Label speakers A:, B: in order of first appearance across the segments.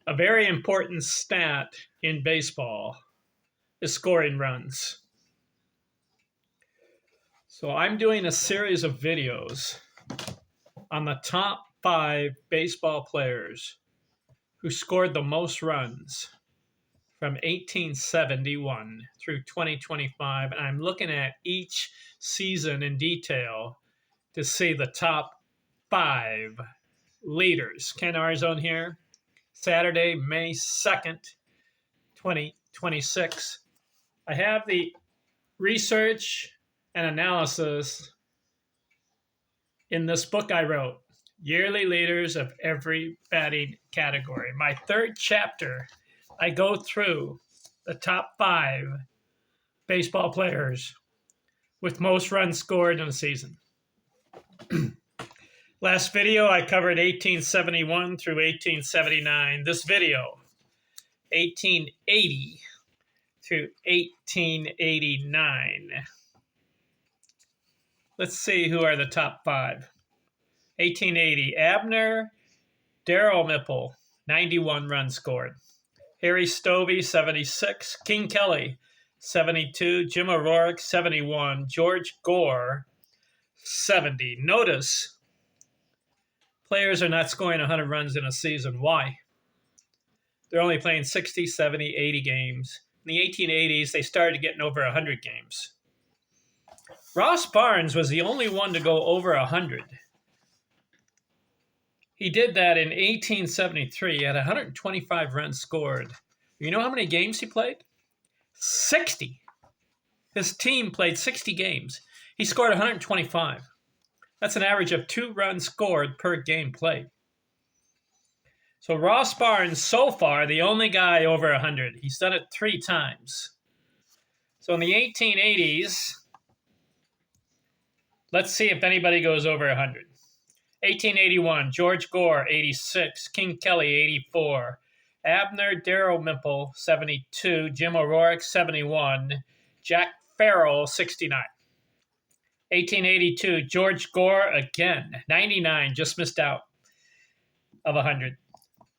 A: A very important stat in baseball is scoring runs. So I'm doing a series of videos on the top 5 baseball players who scored the most runs from 1871 through 2025. And I'm looking at each season in detail to see the top 5 leaders. Ken Arzone here, Saturday, May 2nd, 2026. I have the research and analysis in this book I wrote, Yearly Leaders of Every Batting Category. My 3rd chapter, I go through the top 5 baseball players with most runs scored in a season. Last video, I covered 1871 through 1879. This video, 1880 through 1889. Let's see who are the top 5. 1880, Abner Dalrymple, 91 runs scored. Harry Stovey, 76. King Kelly, 72. Jim O'Rourke, 71. George Gore, 70. Notice players are not scoring 100 runs in a season. Why? They're only playing 60, 70, 80 games. In the 1880s, they started getting over 100 games. Ross Barnes was the only one to go over 100. He did that in 1873. He had 125 runs scored. You know how many games he played? 60. His team played 60 games. He scored 125. That's an average of 2 runs scored per game played. So Ross Barnes, so far, the only guy over 100. He's done it 3 times. So in the 1880s, let's see if anybody goes over 100. 1881, George Gore, 86. King Kelly, 84. Abner Dalrymple, 72. Jim O'Rourke, 71. Jack Farrell, 69. 1882, George Gore again, 99, just missed out of 100.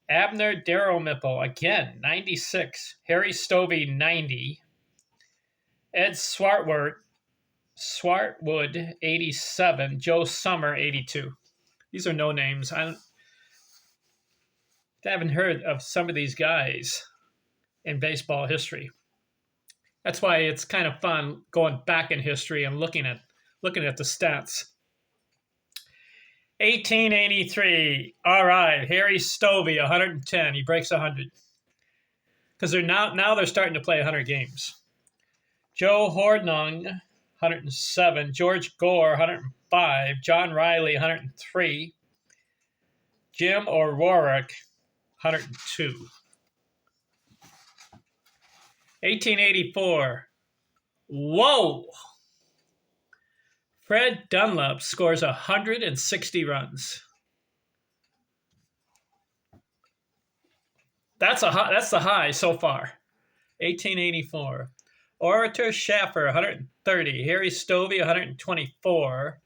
A: Abner Dalrymple again, 96. Harry Stovey, 90. Ed Swartwood, 87. Joe Summer, 82. These are no names. I haven't heard of some of these guys in baseball history. That's why it's kind of fun going back in history and looking at the stats. 1883. All right, Harry Stovey, 110. He breaks 100 because they're starting to play 100 games. Joe Hornung, 107. George Gore, 105. John Riley, 103. Jim O'Rourke, 102. 1884. Whoa! Fred Dunlap scores 160 runs. That's the high so far. 1884. Orator Schaffer, 130. Harry Stovey, 124.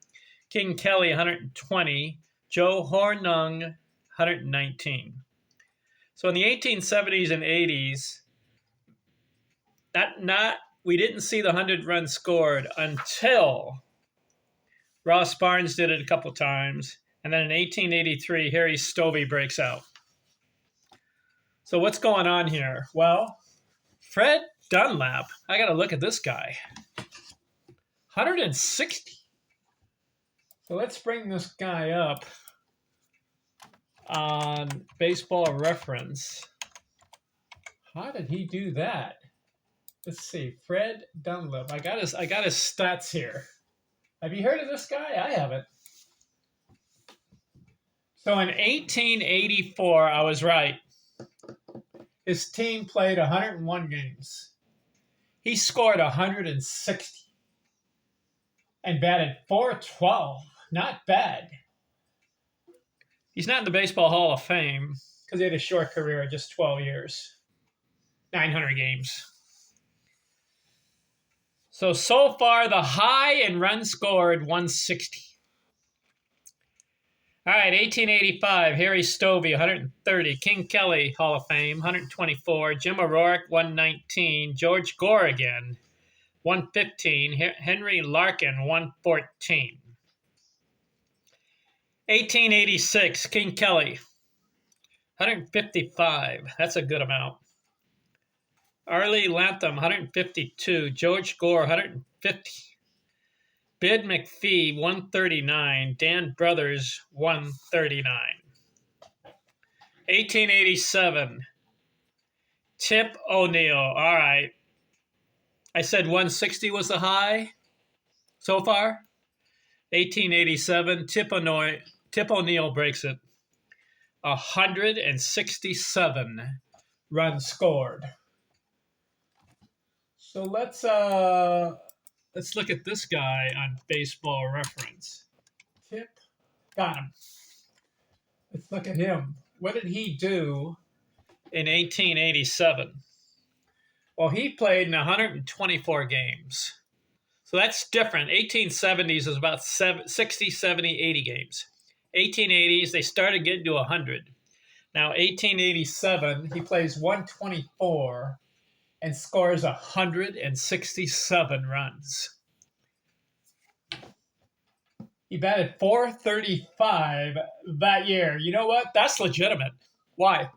A: King Kelly, 120. Joe Hornung, 119. So in the 1870s and 80s, we didn't see the 100 runs scored until Ross Barnes did it a couple times. And then in 1883, Harry Stovey breaks out. So what's going on here? Well, Fred Dunlap, I got to look at this guy. 160. So let's bring this guy up on Baseball Reference. How did he do that? Let's see. Fred Dunlap. I got his stats here. Have you heard of this guy? I haven't. So in 1884, I was right. His team played 101 games. He scored 160 and batted .412. Not bad. He's not in the Baseball Hall of Fame because he had a short career of just 12 years. 900 games. So far, the high in runs scored, 160. All right, 1885, Harry Stovey, 130. King Kelly, Hall of Fame, 124. Jim O'Rourke, 119. George Gore again, 115. Henry Larkin, 114. 1886, King Kelly, 155. That's a good amount. Arlie Lantham, 152. George Gore, 150. Bid McPhee, 139. Dan Brothers, 139. 1887, Tip O'Neill. All right. I said 160 was the high so far. 1887, Tip O'Neill breaks it. 167 runs scored. So let's look at this guy on Baseball Reference. Tip, got him. Let's look at him. What did he do in 1887? Well, he played in 124 games. So that's different. 1870s is about 60, 70, 80 games. 1880s, they started getting to 100. Now, 1887, he plays 124 and scores 167 runs. He batted .435 that year. You know what? That's legitimate. Why?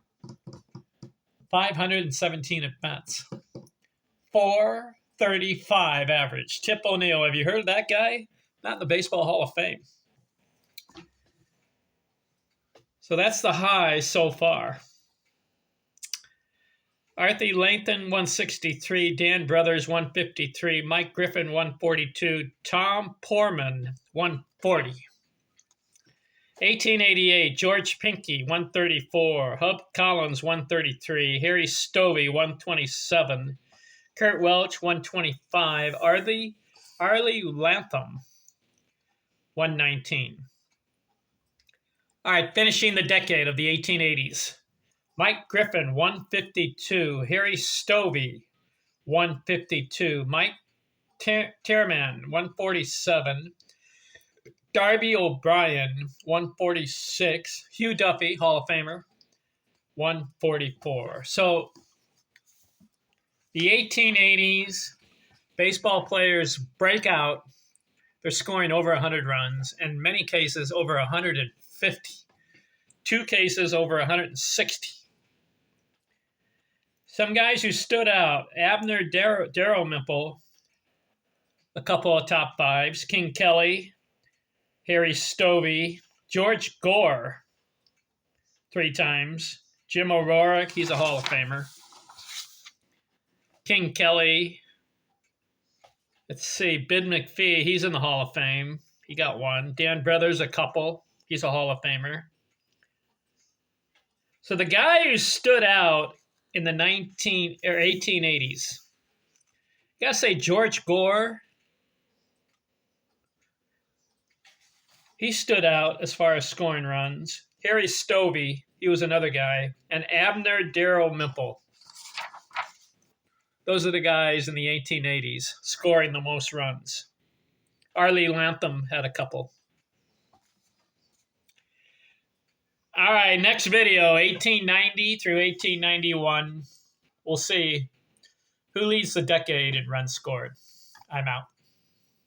A: 517 at bats. .435 average. Tip O'Neill. Have you heard of that guy? Not in the Baseball Hall of Fame. So that's the high so far. Arthur Langton, 163. Dan Brothers, 153. Mike Griffin, 142. Tom Poorman, 140. 1888, George Pinckey, 134. Hub Collins, 133. Harry Stovey, 127. Kurt Welch, 125. Arlie Lantham, 119. All right, finishing the decade of the 1880s. Mike Griffin, 152. Harry Stovey, 152. Mike Tierman, 147. Darby O'Brien, 146. Hugh Duffy, Hall of Famer, 144. So the 1880s, baseball players break out. They're scoring over 100 runs, in many cases over 150. 2 cases over 160. Some guys who stood out: Abner Dalrymple, a couple of top fives. King Kelly, Harry Stovey, George Gore, 3 times. Jim O'Rourke, he's a Hall of Famer. King Kelly. Let's see, Bid McPhee, he's in the Hall of Fame. He got 1. Dan Brothers, a couple. He's a Hall of Famer. So the guy who stood out in the 1880s, you gotta say George Gore. He stood out as far as scoring runs. Harry Stovey, he was another guy. And Abner Dalrymple. Those are the guys in the 1880s scoring the most runs. Arlie Lantham had a couple. All right, next video, 1890 through 1891. We'll see who leads the decade in runs scored. I'm out.